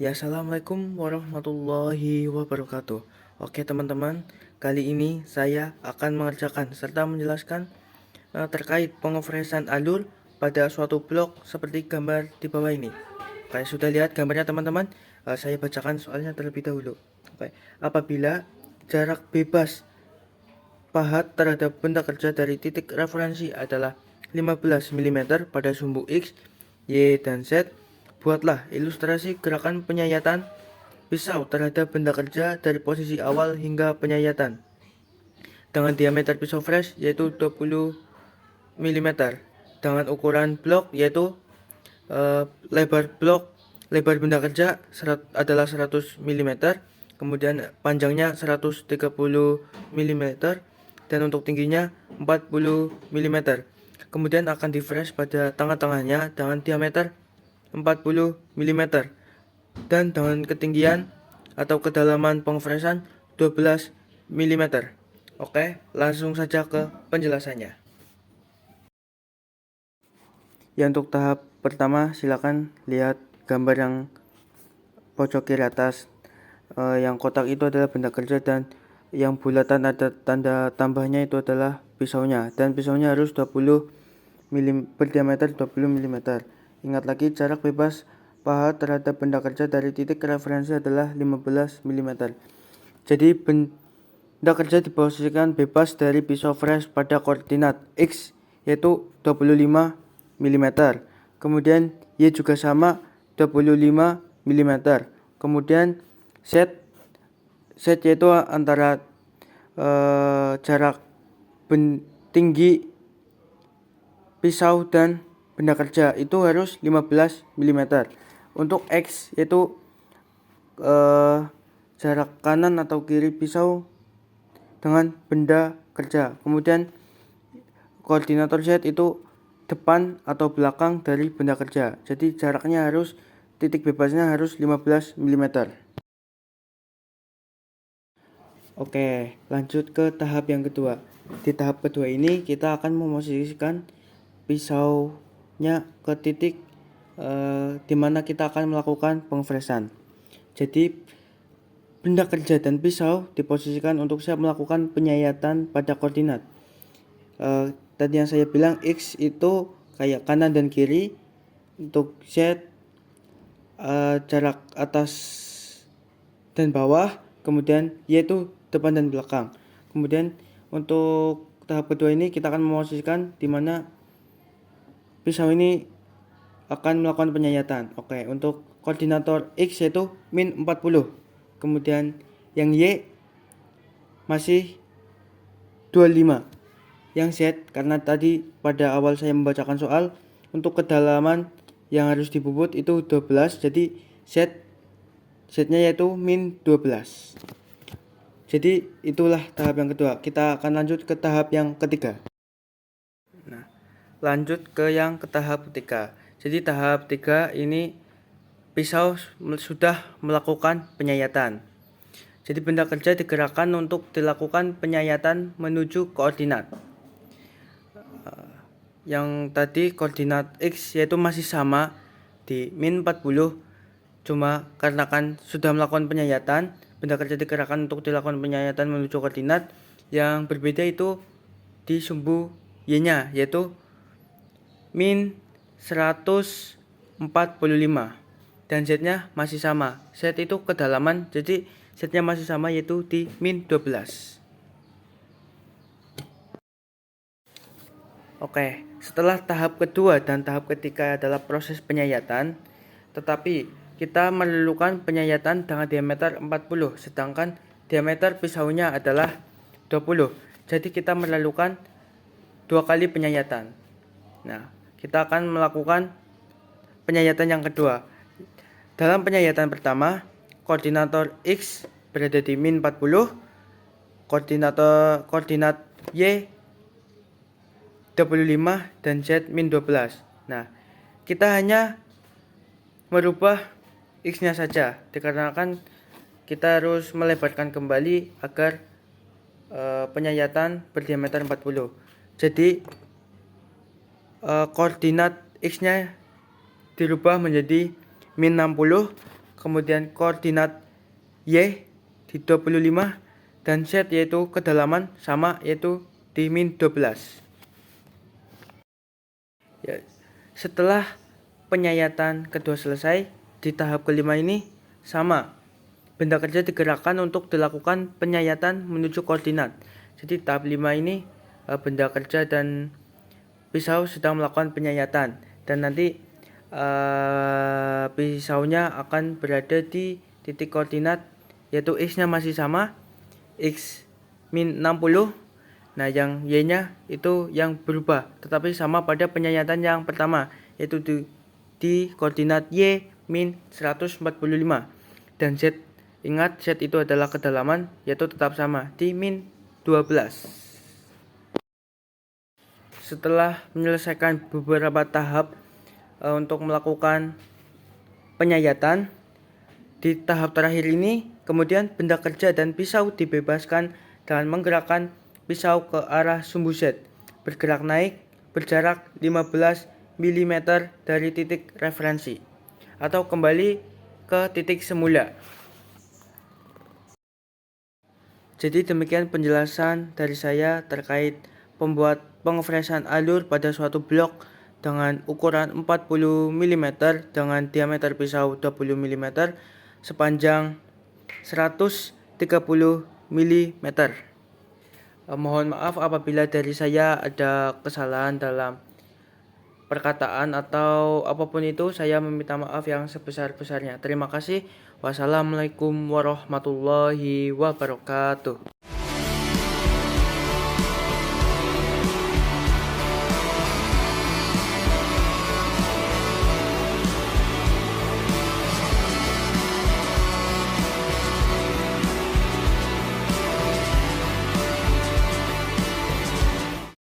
Ya, assalamualaikum warahmatullahi wabarakatuh. Oke, teman-teman, kali ini saya akan mengerjakan serta menjelaskan terkait pengoversan alur pada suatu blok seperti gambar di bawah ini. Oke, sudah lihat gambarnya, teman-teman? Saya bacakan soalnya terlebih dahulu. Oke, apabila jarak bebas pahat terhadap benda kerja dari titik referensi adalah 15 mm pada sumbu X, Y, dan Z, buatlah ilustrasi gerakan penyayatan pisau terhadap benda kerja dari posisi awal hingga penyayatan dengan diameter pisau fresh yaitu 20 mm, dengan ukuran blok yaitu lebar benda kerja adalah 100 mm, kemudian panjangnya 130 mm, dan untuk tingginya 40 mm. Kemudian akan di fresh pada tengah-tengahnya dengan diameter 40 mm dan dengan ketinggian atau kedalaman pengfresan 12 mm. Oke, langsung saja ke penjelasannya. Ya, untuk tahap pertama silakan lihat gambar yang pojok kiri atas. Yang kotak itu adalah benda kerja dan yang bulatan ada tanda tambahnya itu adalah pisaunya, dan pisaunya harus 20 berdiameter 20 mm. Ingat lagi, jarak bebas pahat terhadap benda kerja dari titik referensi adalah 15 mm. Jadi benda kerja diposisikan bebas dari pisau fresh pada koordinat X yaitu 25 mm. Kemudian Y juga sama 25 mm. Kemudian Z yaitu antara jarak tinggi pisau dan benda kerja itu harus 15 mm. Untuk X yaitu jarak kanan atau kiri pisau dengan benda kerja. Kemudian koordinator Z itu depan atau belakang dari benda kerja. Jadi jaraknya harus, titik bebasnya harus 15 mm. Oke, lanjut ke tahap yang kedua. Di tahap kedua ini kita akan memosisikan pisaunya ke titik di mana kita akan melakukan pengfresan. Jadi benda kerja dan pisau diposisikan untuk siap melakukan penyayatan pada koordinat. Tadi yang saya bilang X itu kayak kanan dan kiri. Untuk Z jarak atas dan bawah. Kemudian Y itu depan dan belakang. Kemudian untuk tahap kedua ini kita akan memosisikan di mana pisau ini akan melakukan penyayatan. Oke, untuk koordinator X yaitu min 40. Kemudian yang Y masih 25. Yang Z, karena tadi pada awal saya membacakan soal, untuk kedalaman yang harus dibubut itu 12, jadi Z-nya yaitu min 12. Jadi itulah tahap yang kedua. Kita akan lanjut ke tahap yang ketiga. Nah, lanjut ke yang ke tahap ketiga. Jadi tahap 3 ini pisau sudah melakukan penyayatan. Jadi benda kerja digerakkan untuk dilakukan penyayatan menuju koordinat. Yang tadi koordinat X yaitu masih sama di min 40, cuma karena kan sudah melakukan penyayatan, benda kerja digerakkan untuk dilakukan penyayatan menuju koordinat. Yang berbeda itu di sumbu Y-nya yaitu min 145, dan Z-nya masih sama. Z itu kedalaman, jadi Z-nya masih sama yaitu di min 12. Oke, setelah tahap kedua dan tahap ketiga adalah proses penyayatan, tetapi kita memerlukan penyayatan dengan diameter 40, sedangkan diameter pisaunya adalah 20. Jadi kita memerlukan 2 kali penyayatan. Nah, kita akan melakukan penyayatan yang kedua. Dalam penyayatan pertama, koordinator X berada di min 40, koordinat Y 25 dan Z min 12. Nah, kita hanya merubah X-nya saja, dikarenakan kita harus melebarkan kembali agar penyayatan berdiameter 40. Jadi koordinat X-nya dirubah menjadi min 60, kemudian koordinat Y di 25, dan Z yaitu kedalaman sama, yaitu di min 12. Ya, setelah penyayatan kedua selesai, di tahap kelima ini sama. Benda kerja digerakkan untuk dilakukan penyayatan menuju koordinat. Jadi tahap 5 ini benda kerja dan pisau sedang melakukan penyayatan, dan nanti pisaunya akan berada di titik koordinat, yaitu X-nya masih sama, X min 60. Nah, yang Y-nya itu yang berubah, tetapi sama pada penyayatan yang pertama, yaitu di koordinat Y min 145. Dan Z, ingat Z itu adalah kedalaman, yaitu tetap sama di min 12. Setelah menyelesaikan beberapa tahap untuk melakukan penyayatan, di tahap terakhir ini kemudian benda kerja dan pisau dibebaskan dengan menggerakkan pisau ke arah sumbu Z, bergerak naik berjarak 15 mm dari titik referensi, atau kembali ke titik semula. Jadi demikian penjelasan dari saya terkait pengefresan alur pada suatu blok dengan ukuran 40 mm dengan diameter pisau 20 mm sepanjang 130 mm. Mohon maaf apabila dari saya ada kesalahan dalam perkataan atau apapun itu, saya meminta maaf yang sebesar-besarnya. Terima kasih. Wassalamualaikum warahmatullahi wabarakatuh.